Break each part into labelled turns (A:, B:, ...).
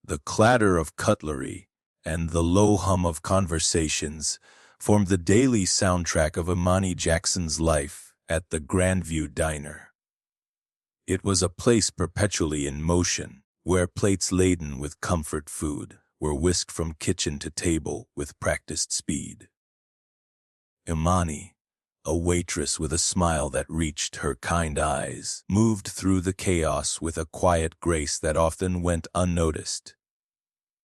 A: The clatter of cutlery and the low hum of conversations formed the daily soundtrack of Imani Jackson's life at the Grandview Diner. It was a place perpetually in motion, where plates laden with comfort food were whisked from kitchen to table with practiced speed. Imani, a waitress with a smile that reached her kind eyes, moved through the chaos with a quiet grace that often went unnoticed.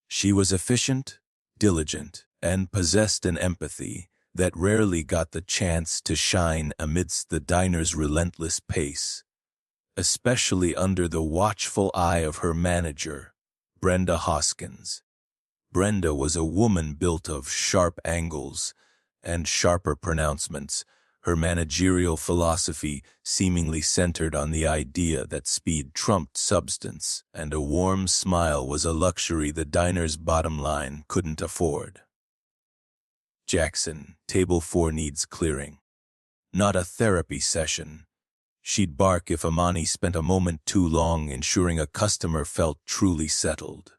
A: She was efficient, diligent, and possessed an empathy that rarely got the chance to shine amidst the diner's relentless pace, especially under the watchful eye of her manager, Brenda Hoskins. Brenda was a woman built of sharp angles and sharper pronouncements, her managerial philosophy seemingly centered on the idea that speed trumped substance, and a warm smile was a luxury the diner's bottom line couldn't afford. "Jackson, table 4 needs clearing. Not a therapy session." She'd bark if Imani spent a moment too long ensuring a customer felt truly settled.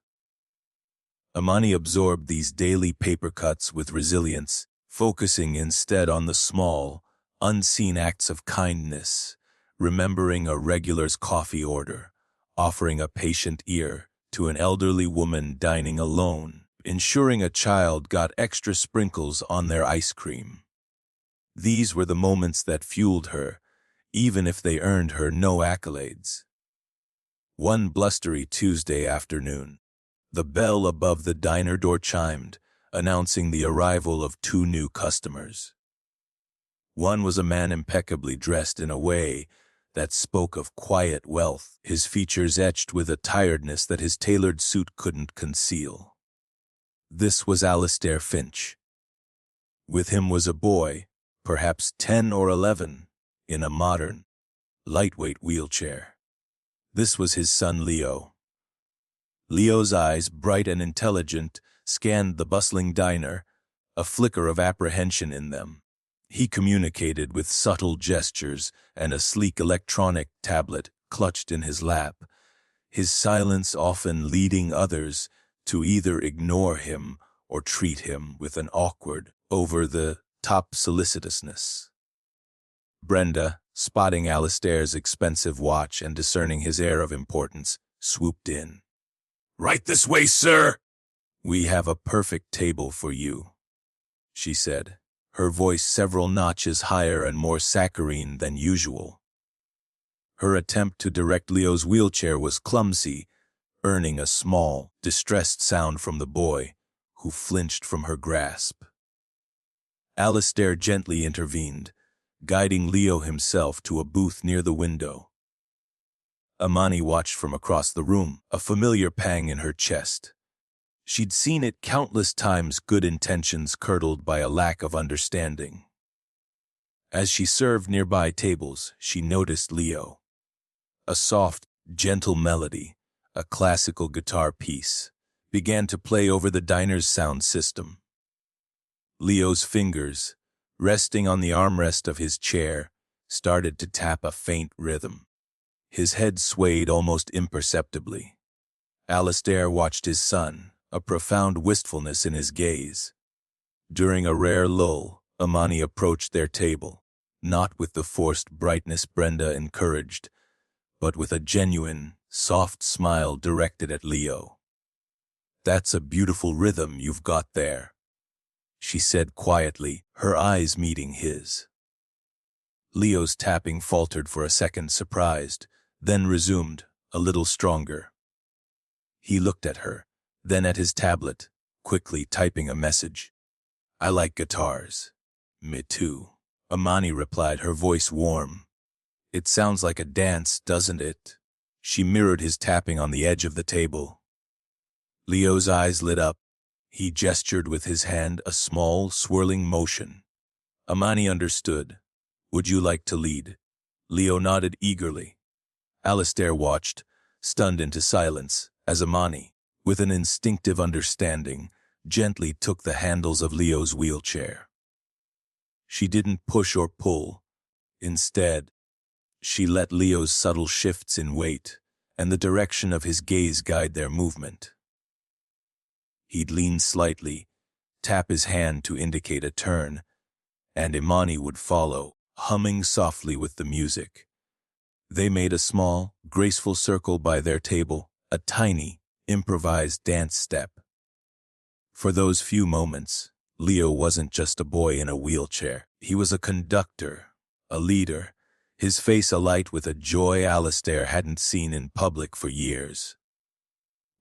A: Imani absorbed these daily paper cuts with resilience, focusing instead on the small, unseen acts of kindness, remembering a regular's coffee order, offering a patient ear to an elderly woman dining alone, ensuring a child got extra sprinkles on their ice cream. These were the moments that fueled her, even if they earned her no accolades. One blustery Tuesday afternoon, the bell above the diner door chimed, announcing the arrival of 2 new customers. One was a man impeccably dressed in a way that spoke of quiet wealth, his features etched with a tiredness that his tailored suit couldn't conceal. This was Alistair Finch. With him was a boy, perhaps 10 or 11, in a modern, lightweight wheelchair. This was his son Leo. Leo's eyes, bright and intelligent, scanned the bustling diner, a flicker of apprehension in them. He communicated with subtle gestures and a sleek electronic tablet clutched in his lap, his silence often leading others to either ignore him or treat him with an awkward, over-the-top solicitousness. Brenda, spotting Alistair's expensive watch and discerning his air of importance, swooped in. "Right this way, sir!" "We have a perfect table for you," she said, her voice several notches higher and more saccharine than usual. Her attempt to direct Leo's wheelchair was clumsy, earning a small, distressed sound from the boy, who flinched from her grasp. Alistair gently intervened, guiding Leo himself to a booth near the window. Imani watched from across the room, a familiar pang in her chest. She'd seen it countless times, good intentions curdled by a lack of understanding. As she served nearby tables, she noticed Leo. A soft, gentle melody, a classical guitar piece, began to play over the diner's sound system. Leo's fingers, resting on the armrest of his chair, started to tap a faint rhythm. His head swayed almost imperceptibly. Alistair watched his son, a profound wistfulness in his gaze. During a rare lull, Imani approached their table, not with the forced brightness Brenda encouraged, but with a genuine, soft smile directed at Leo. "That's a beautiful rhythm you've got there," she said quietly, her eyes meeting his. Leo's tapping faltered for a second, surprised, then resumed, a little stronger. He looked at her, then at his tablet, quickly typing a message. "I like guitars." "Me too," Imani replied, her voice warm. "It sounds like a dance, doesn't it?" She mirrored his tapping on the edge of the table. Leo's eyes lit up. He gestured with his hand, a small, swirling motion. Imani understood. "Would you like to lead?" Leo nodded eagerly. Alistair watched, stunned into silence, as Imani, with an instinctive understanding, gently took the handles of Leo's wheelchair. She didn't push or pull. Instead, she let Leo's subtle shifts in weight and the direction of his gaze guide their movement. He'd lean slightly, tap his hand to indicate a turn, and Imani would follow, humming softly with the music. They made a small, graceful circle by their table, a tiny, improvised dance step. For those few moments, Leo wasn't just a boy in a wheelchair. He was a conductor, a leader, his face alight with a joy Alistair hadn't seen in public for years.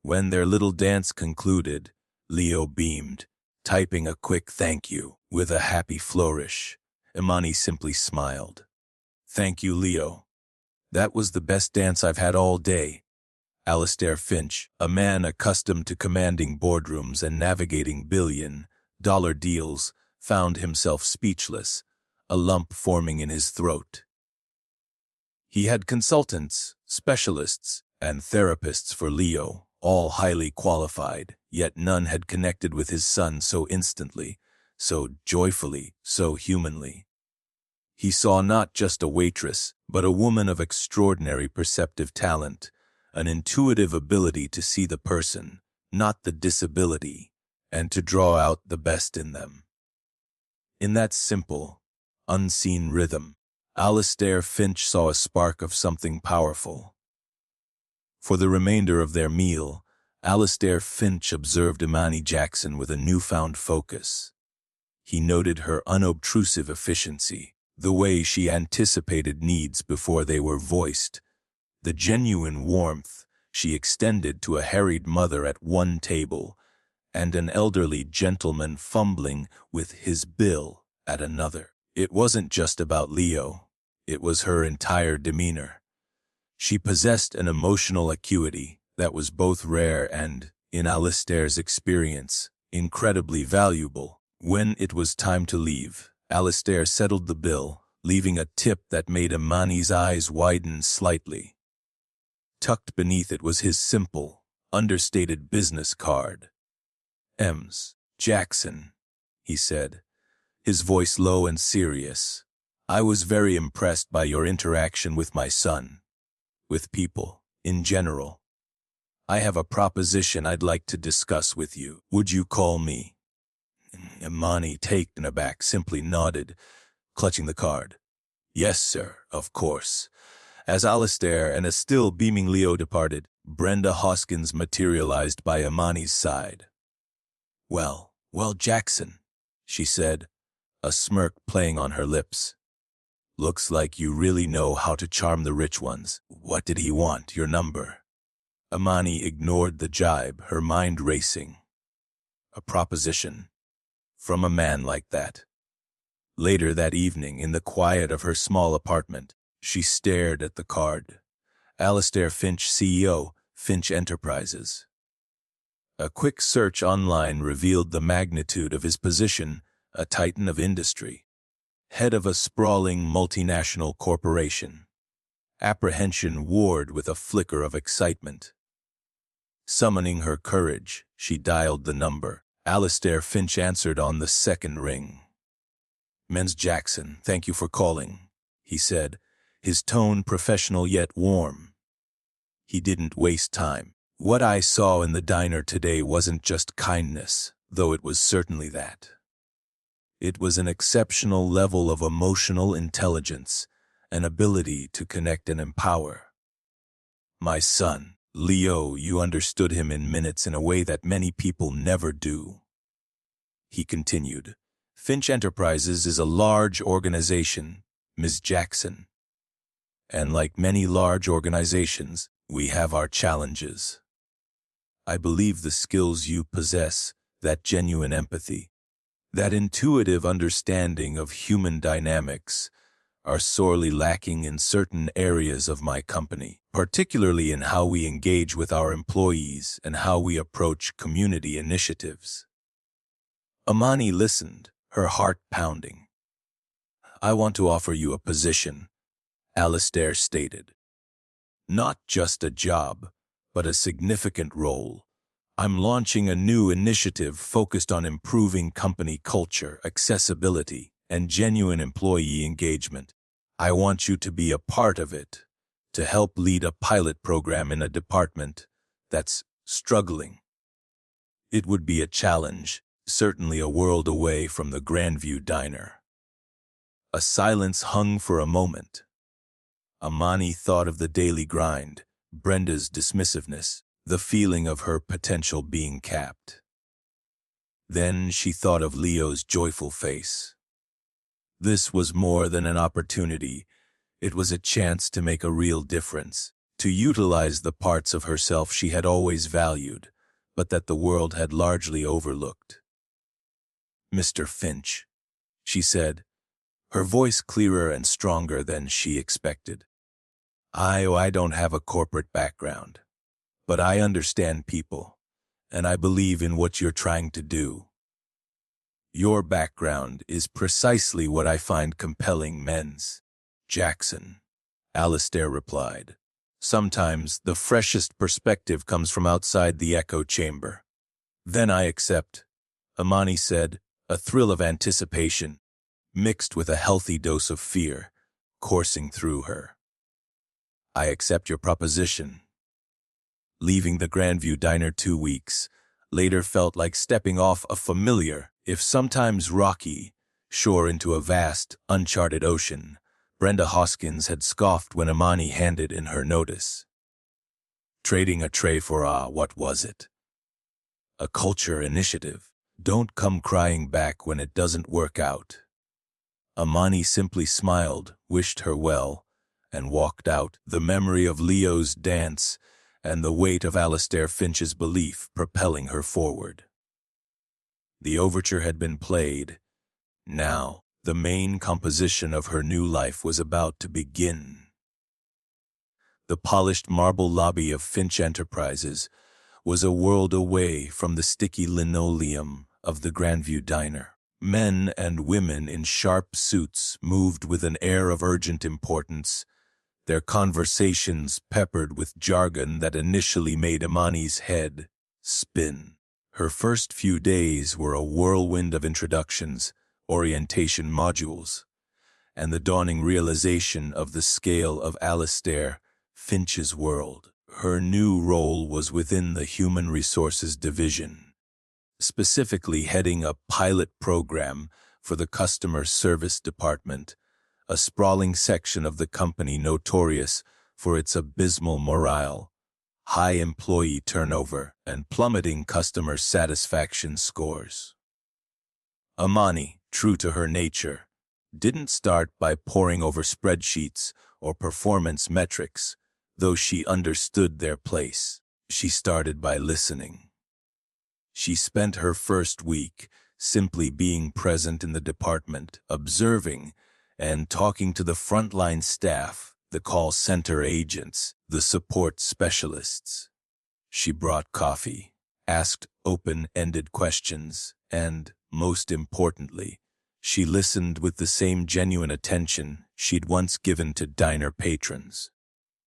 A: When their little dance concluded, Leo beamed, typing a quick thank you with a happy flourish. Imani simply smiled. "Thank you, Leo. That was the best dance I've had all day." Alistair Finch, a man accustomed to commanding boardrooms and navigating billion-dollar deals, found himself speechless, a lump forming in his throat. He had consultants, specialists, and therapists for Leo, all highly qualified, yet none had connected with his son so instantly, so joyfully, so humanly. He saw not just a waitress, but a woman of extraordinary perceptive talent, an intuitive ability to see the person, not the disability, and to draw out the best in them. In that simple, unseen rhythm, Alistair Finch saw a spark of something powerful. For the remainder of their meal, Alistair Finch observed Imani Jackson with a newfound focus. He noted her unobtrusive efficiency, the way she anticipated needs before they were voiced, the genuine warmth she extended to a harried mother at one table and an elderly gentleman fumbling with his bill at another. It wasn't just about Leo, it was her entire demeanor. She possessed an emotional acuity that was both rare and, in Alistair's experience, incredibly valuable. When it was time to leave, Alistair settled the bill, leaving a tip that made Imani's eyes widen slightly. Tucked beneath it was his simple, understated business card. "Ems. Jackson," he said, his voice low and serious. "I was very impressed by your interaction with my son, with people, in general. I have a proposition I'd like to discuss with you. Would you call me?" Imani, taken aback, simply nodded, clutching the card. "Yes, sir, of course." As Alistair and a still beaming Leo departed, Brenda Hoskins materialized by Imani's side. Well, Jackson," she said, a smirk playing on her lips. "Looks like you really know how to charm the rich ones. What did he want, your number?" Imani ignored the jibe, her mind racing. A proposition? From a man like that? Later that evening, in the quiet of her small apartment, she stared at the card. Alistair Finch, CEO, Finch Enterprises. A quick search online revealed the magnitude of his position, a titan of industry. Head of a sprawling multinational corporation. Apprehension warred with a flicker of excitement. Summoning her courage, she dialed the number. Alistair Finch answered on the second ring. "Ms. Jackson, thank you for calling," he said, his tone professional yet warm. He didn't waste time. "What I saw in the diner today wasn't just kindness, though it was certainly that. It was an exceptional level of emotional intelligence, an ability to connect and empower. My son, Leo, you understood him in minutes in a way that many people never do." He continued, "Finch Enterprises is a large organization, Ms. Jackson. And like many large organizations, we have our challenges. I believe the skills you possess, that genuine empathy, that intuitive understanding of human dynamics, are sorely lacking in certain areas of my company, particularly in how we engage with our employees and how we approach community initiatives." Imani listened, her heart pounding. "I want to offer you a position," Alistair stated. "Not just a job, but a significant role. I'm launching a new initiative focused on improving company culture, accessibility, and genuine employee engagement. I want you to be a part of it, to help lead a pilot program in a department that's struggling." It would be a challenge, certainly a world away from the Grandview diner. A silence hung for a moment. Imani thought of the daily grind, Brenda's dismissiveness, the feeling of her potential being capped. Then she thought of Leo's joyful face. This was more than an opportunity. It was a chance to make a real difference, to utilize the parts of herself she had always valued, but that the world had largely overlooked. "Mr. Finch," she said, her voice clearer and stronger than she expected. I don't have a corporate background, but I understand people, and I believe in what you're trying to do. Your background is precisely what I find compelling men's. Jackson, Alistair replied. Sometimes the freshest perspective comes from outside the echo chamber. Then I accept, Imani said, a thrill of anticipation, mixed with a healthy dose of fear, coursing through her. I accept your proposition. Leaving the Grandview diner 2 weeks later felt like stepping off a familiar, if sometimes rocky, shore into a vast, uncharted ocean. Brenda Hoskins had scoffed when Imani handed in her notice. Trading a tray for what was it? A culture initiative. Don't come crying back when it doesn't work out. Imani simply smiled, wished her well, and walked out, the memory of Leo's dance and the weight of Alistair Finch's belief propelling her forward. The overture had been played. Now, the main composition of her new life was about to begin. The polished marble lobby of Finch Enterprises was a world away from the sticky linoleum of the Grandview diner. Men and women in sharp suits moved with an air of urgent importance, their conversations peppered with jargon that initially made Imani's head spin. Her first few days were a whirlwind of introductions, orientation modules, and the dawning realization of the scale of Alistair Finch's world. Her new role was within the Human Resources Division, specifically heading a pilot program for the Customer Service Department, a sprawling section of the company notorious for its abysmal morale, high employee turnover, and plummeting customer satisfaction scores. Imani, true to her nature, didn't start by poring over spreadsheets or performance metrics, though she understood their place. She started by listening. She spent her first week simply being present in the department, observing and talking to the frontline staff, the call center agents, the support specialists. She brought coffee, asked open-ended questions, and, most importantly, she listened with the same genuine attention she'd once given to diner patrons.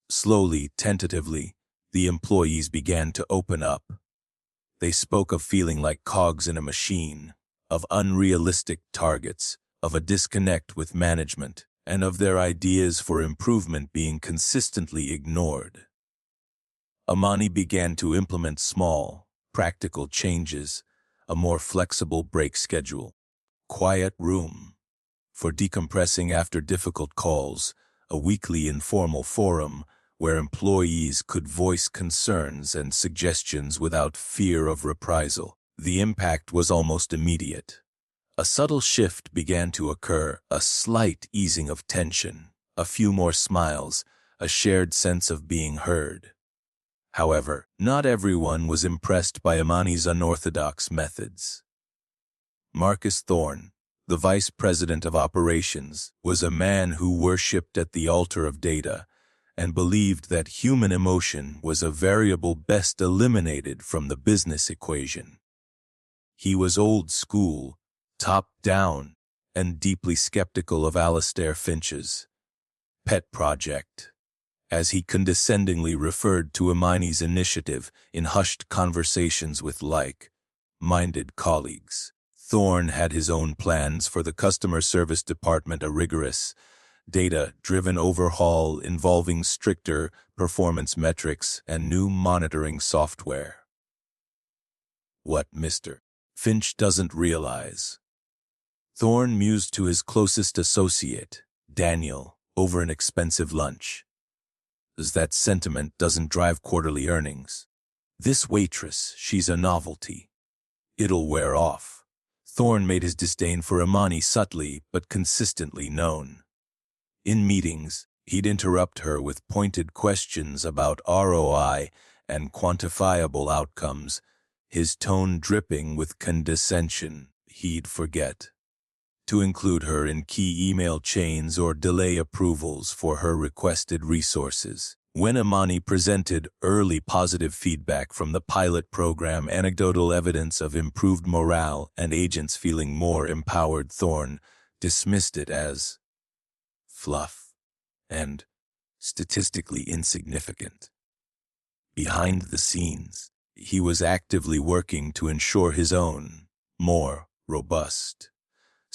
A: Slowly, tentatively, the employees began to open up. They spoke of feeling like cogs in a machine, of unrealistic targets, of a disconnect with management, and of their ideas for improvement being consistently ignored. Imani began to implement small, practical changes, a more flexible break schedule, quiet room for decompressing after difficult calls, a weekly informal forum where employees could voice concerns and suggestions without fear of reprisal. The impact was almost immediate. A subtle shift began to occur, a slight easing of tension, a few more smiles, a shared sense of being heard. However, not everyone was impressed by Imani's unorthodox methods. Marcus Thorne, the vice president of operations, was a man who worshipped at the altar of data and believed that human emotion was a variable best eliminated from the business equation. He was old school, top-down, and deeply skeptical of Alistair Finch's pet project, as he condescendingly referred to Imani's initiative in hushed conversations with like-minded colleagues. Thorne had his own plans for the customer service department, a rigorous, data-driven overhaul involving stricter performance metrics and new monitoring software. What Mr. Finch doesn't realize. Thorne mused to his closest associate, Daniel, over an expensive lunch, is that sentiment doesn't drive quarterly earnings. This waitress, she's a novelty. It'll wear off. Thorne made his disdain for Imani subtly but consistently known. In meetings, he'd interrupt her with pointed questions about ROI and quantifiable outcomes, his tone dripping with condescension. He'd forget to include her in key email chains or delay approvals for her requested resources. When Imani presented early positive feedback from the pilot program, anecdotal evidence of improved morale and agents feeling more empowered, Thorne dismissed it as fluff and statistically insignificant. Behind the scenes, he was actively working to ensure his own, more robust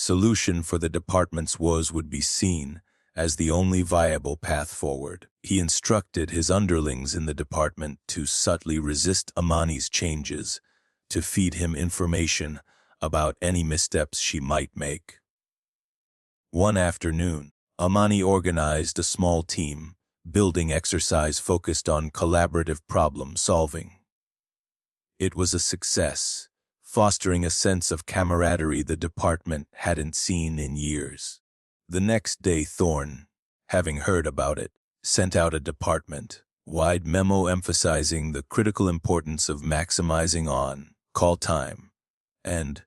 A: solution for the department's woes would be seen as the only viable path forward. He instructed his underlings in the department to subtly resist Imani's changes, to feed him information about any missteps she might make. One afternoon, Imani organized a small team building exercise focused on collaborative problem solving. It was a success, fostering a sense of camaraderie the department hadn't seen in years. The next day, Thorne, having heard about it, sent out a department-wide memo emphasizing the critical importance of maximizing on-call time and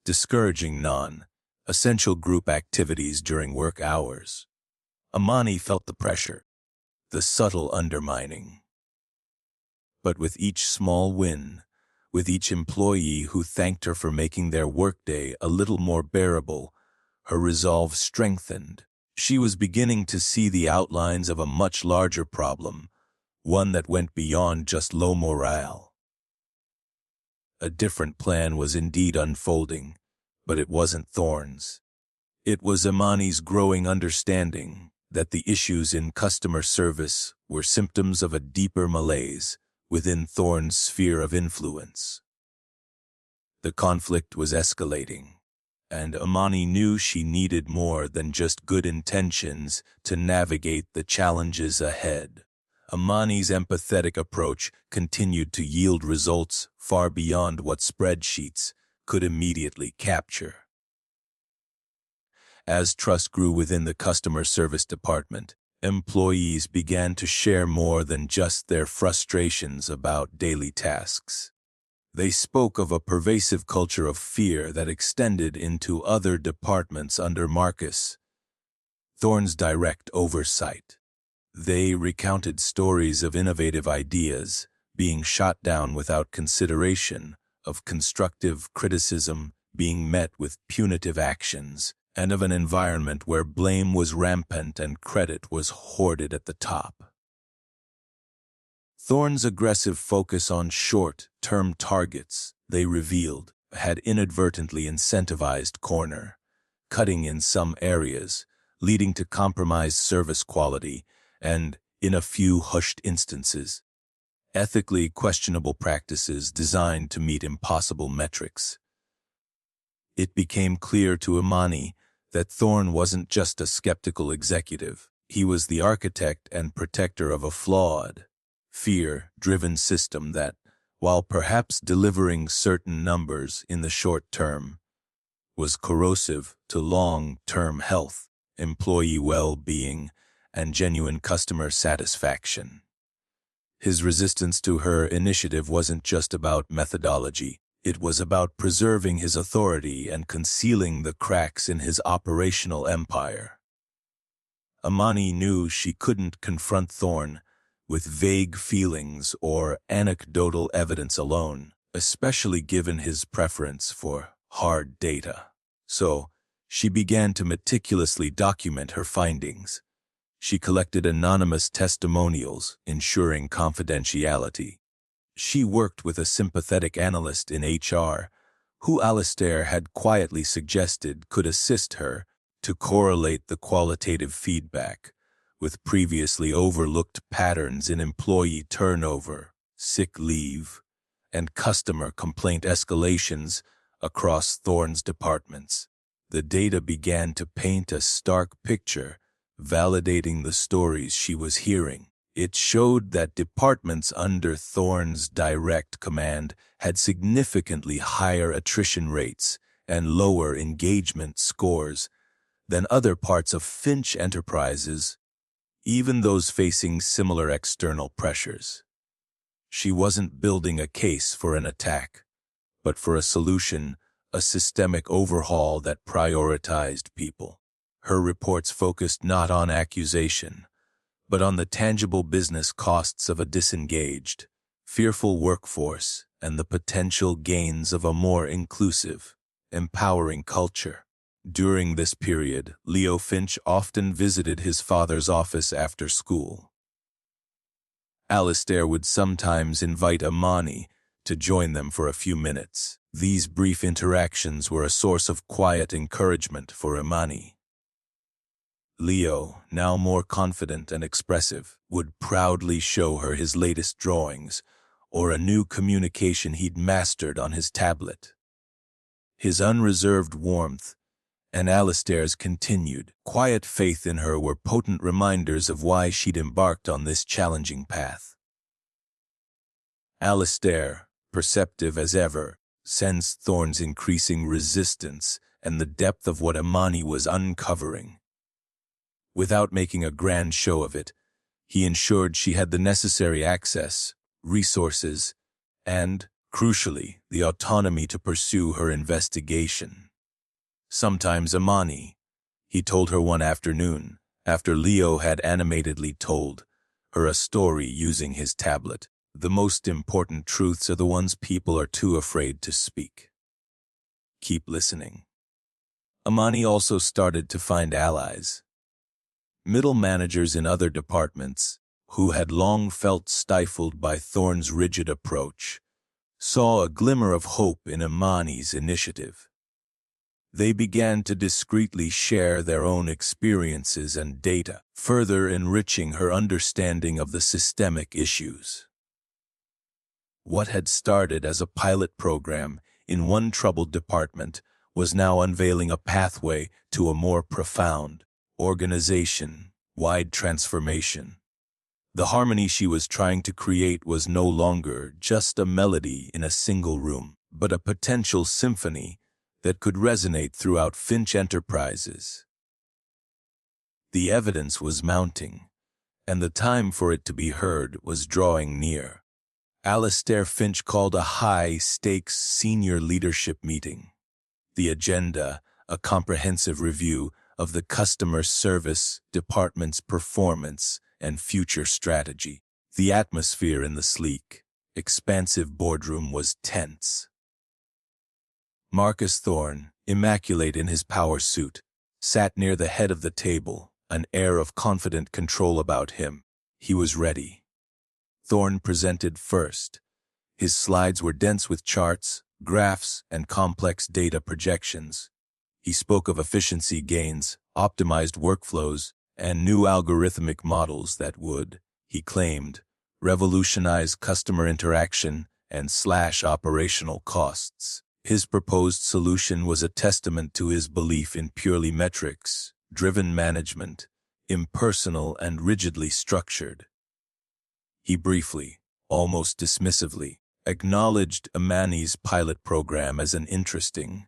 A: discouraging non-essential group activities during work hours. Imani felt the pressure, the subtle undermining. But with each small win, with each employee who thanked her for making their workday a little more bearable, her resolve strengthened. She was beginning to see the outlines of a much larger problem, one that went beyond just low morale. A different plan was indeed unfolding, but it wasn't Thorne's. It was Imani's growing understanding that the issues in customer service were symptoms of a deeper malaise within Thorne's sphere of influence. The conflict was escalating, and Imani knew she needed more than just good intentions to navigate the challenges ahead. Imani's empathetic approach continued to yield results far beyond what spreadsheets could immediately capture. As trust grew within the customer service department, employees began to share more than just their frustrations about daily tasks. They spoke of a pervasive culture of fear that extended into other departments under Marcus Thorne's direct oversight. They recounted stories of innovative ideas being shot down without consideration, of constructive criticism being met with punitive actions, and of an environment where blame was rampant and credit was hoarded at the top. Thorne's aggressive focus on short-term targets, they revealed, had inadvertently incentivized corner-cutting in some areas, leading to compromised service quality and, in a few hushed instances, ethically questionable practices designed to meet impossible metrics. It became clear to Imani that Thorne wasn't just a skeptical executive. He was the architect and protector of a flawed, fear-driven system that, while perhaps delivering certain numbers in the short term, was corrosive to long-term health, employee well-being, and genuine customer satisfaction. His resistance to her initiative wasn't just about methodology. It was about preserving his authority and concealing the cracks in his operational empire. Imani knew she couldn't confront Thorne with vague feelings or anecdotal evidence alone, especially given his preference for hard data. So, she began to meticulously document her findings. She collected anonymous testimonials, ensuring confidentiality. She worked with a sympathetic analyst in HR, who Alistair had quietly suggested could assist her to correlate the qualitative feedback with previously overlooked patterns in employee turnover, sick leave, and customer complaint escalations across Thorne's departments. The data began to paint a stark picture, validating the stories she was hearing. It showed that departments under Thorne's direct command had significantly higher attrition rates and lower engagement scores than other parts of Finch enterprises, even those facing similar external pressures. She wasn't building a case for an attack, but for a solution, a systemic overhaul that prioritized people. Her reports focused not on accusation, but on the tangible business costs of a disengaged, fearful workforce and the potential gains of a more inclusive, empowering culture. During this period, Leo Finch often visited his father's office after school. Alistair would sometimes invite Imani to join them for a few minutes. These brief interactions were a source of quiet encouragement for Imani. Leo, now more confident and expressive, would proudly show her his latest drawings or a new communication he'd mastered on his tablet. His unreserved warmth and Alistair's continued, quiet faith in her were potent reminders of why she'd embarked on this challenging path. Alistair, perceptive as ever, sensed Thorne's increasing resistance and the depth of what Imani was uncovering. Without making a grand show of it, he ensured she had the necessary access, resources, and, crucially, the autonomy to pursue her investigation. Sometimes Imani, he told her one afternoon, after Leo had animatedly told her a story using his tablet, the most important truths are the ones people are too afraid to speak. Keep listening. Imani also started to find allies. Middle managers in other departments, who had long felt stifled by Thorne's rigid approach, saw a glimmer of hope in Imani's initiative. They began to discreetly share their own experiences and data, further enriching her understanding of the systemic issues. What had started as a pilot program in one troubled department was now unveiling a pathway to a more profound, organization-wide transformation. The harmony she was trying to create was no longer just a melody in a single room, but a potential symphony that could resonate throughout Finch enterprises. The evidence was mounting, and the time for it to be heard was drawing near. Alistair Finch called a high-stakes senior leadership meeting. The agenda, a comprehensive review of the customer service department's performance and future strategy. The atmosphere in the sleek, expansive boardroom was tense. Marcus Thorne, immaculate in his power suit, sat near the head of the table, an air of confident control about him. He was ready. Thorne presented first. His slides were dense with charts, graphs, and complex data projections. He spoke of efficiency gains, optimized workflows, and new algorithmic models that would, he claimed, revolutionize customer interaction and slash operational costs. His proposed solution was a testament to his belief in purely metrics-driven management, impersonal and rigidly structured. He briefly, almost dismissively, acknowledged Imani's pilot program as an interesting,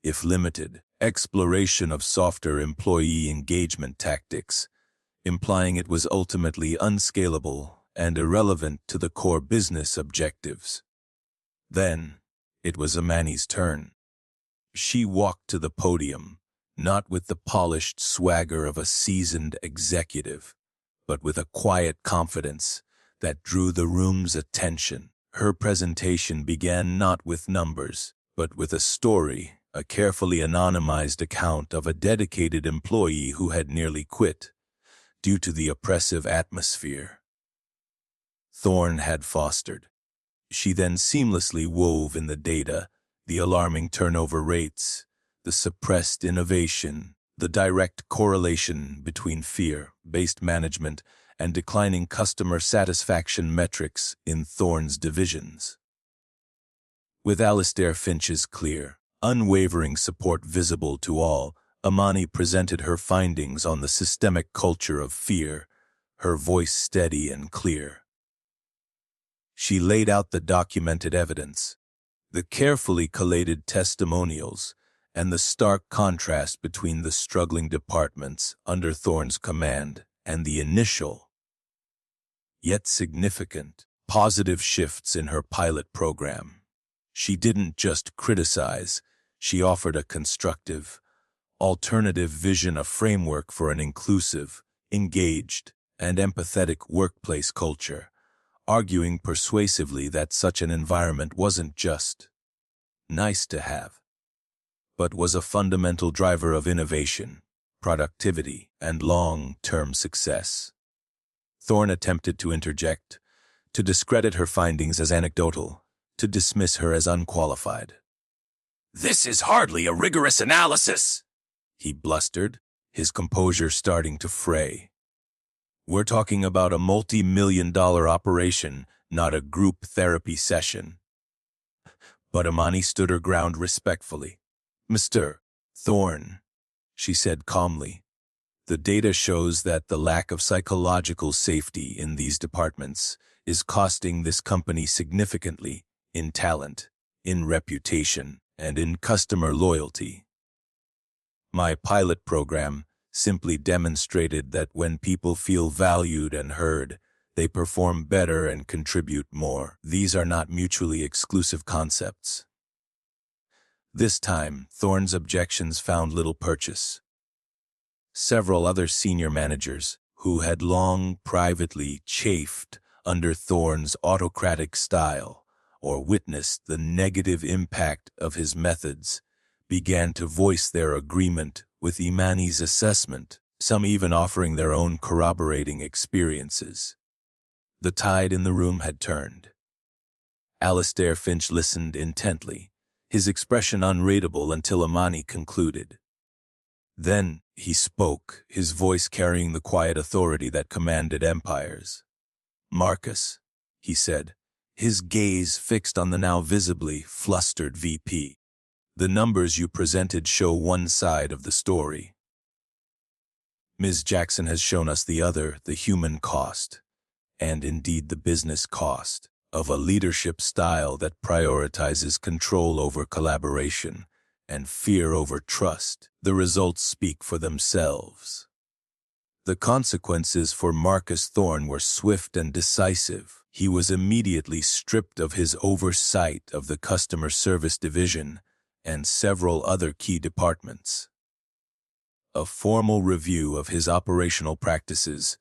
A: if limited, exploration of softer employee engagement tactics, implying it was ultimately unscalable and irrelevant to the core business objectives. Then, it was Imani's turn. She walked to the podium, not with the polished swagger of a seasoned executive, but with a quiet confidence that drew the room's attention. Her presentation began not with numbers, but with a story, a carefully anonymized account of a dedicated employee who had nearly quit due to the oppressive atmosphere Thorne had fostered. She then seamlessly wove in the data, the alarming turnover rates, the suppressed innovation, the direct correlation between fear-based management and declining customer satisfaction metrics in Thorne's divisions. With Alistair Finch's clear, unwavering support visible to all, Imani presented her findings on the systemic culture of fear, her voice steady and clear. She laid out the documented evidence, the carefully collated testimonials, and the stark contrast between the struggling departments under Thorne's command and the initial, yet significant, positive shifts in her pilot program. She didn't just criticize, she offered a constructive, alternative vision, a framework for an inclusive, engaged, and empathetic workplace culture, arguing persuasively that such an environment wasn't just nice to have, but was a fundamental driver of innovation, productivity, and long-term success. Thorne attempted to interject, to discredit her findings as anecdotal, to dismiss her as unqualified. "This is hardly a rigorous analysis," he blustered, his composure starting to fray. "We're talking about a multi-million-dollar operation, not a group therapy session." But Imani stood her ground respectfully. "Mr. Thorne," she said calmly, "the data shows that the lack of psychological safety in these departments is costing this company significantly in talent, in reputation, and in customer loyalty. My pilot program simply demonstrated that when people feel valued and heard, they perform better and contribute more. These are not mutually exclusive concepts." This time, Thorne's objections found little purchase. Several other senior managers, who had long privately chafed under Thorne's autocratic style or witnessed the negative impact of his methods, began to voice their agreement with Imani's assessment, some even offering their own corroborating experiences. The tide in the room had turned. Alistair Finch listened intently, his expression unreadable until Imani concluded. Then he spoke, his voice carrying the quiet authority that commanded empires. "Marcus," he said, his gaze fixed on the now visibly flustered VP. "The numbers you presented show one side of the story. Ms. Jackson has shown us the other, the human cost, and indeed the business cost, of a leadership style that prioritizes control over collaboration and fear over trust. The results speak for themselves." The consequences for Marcus Thorne were swift and decisive. He was immediately stripped of his oversight of the customer service division and several other key departments. A formal review of his operational practices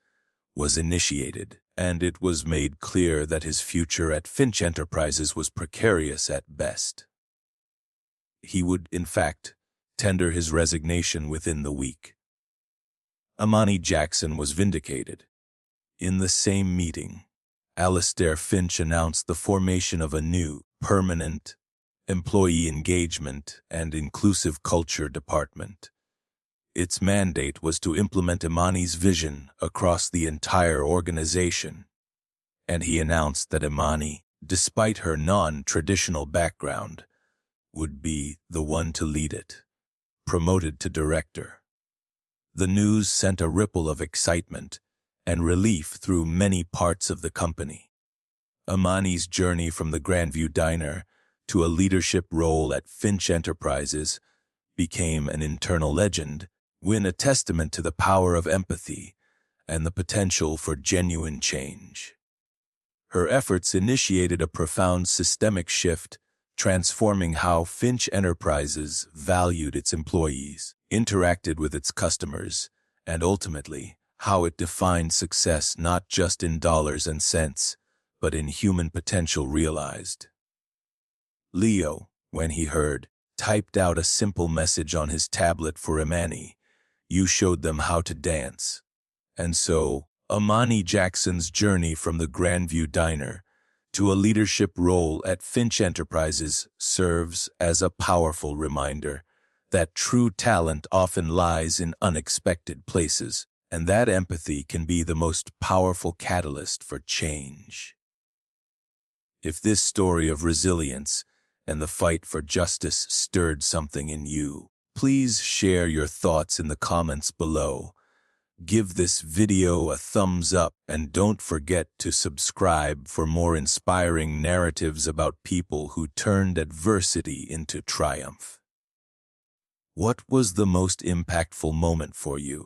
A: was initiated, and it was made clear that his future at Finch Enterprises was precarious at best. He would, in fact, tender his resignation within the week. Imani Jackson was vindicated. In the same meeting, Alistair Finch announced the formation of a new, permanent, employee engagement and inclusive culture department. Its mandate was to implement Imani's vision across the entire organization, and he announced that Imani, despite her non-traditional background, would be the one to lead it, promoted to director. The news sent a ripple of excitement and relief through many parts of the company. Imani's journey from the Grandview Diner to a leadership role at Finch Enterprises became an internal legend, when a testament to the power of empathy and the potential for genuine change. Her efforts initiated a profound systemic shift, transforming how Finch Enterprises valued its employees, interacted with its customers, and ultimately, how it defined success not just in dollars and cents, but in human potential realized. Leo, when he heard, typed out a simple message on his tablet for Imani: "You showed them how to dance." And so, Imani Jackson's journey from the Grandview Diner to a leadership role at Finch Enterprises serves as a powerful reminder that true talent often lies in unexpected places, and that empathy can be the most powerful catalyst for change. If this story of resilience and the fight for justice stirred something in you. Please share your thoughts in the comments below. Give this video a thumbs up and don't forget to subscribe for more inspiring narratives about people who turned adversity into triumph. What was the most impactful moment for you?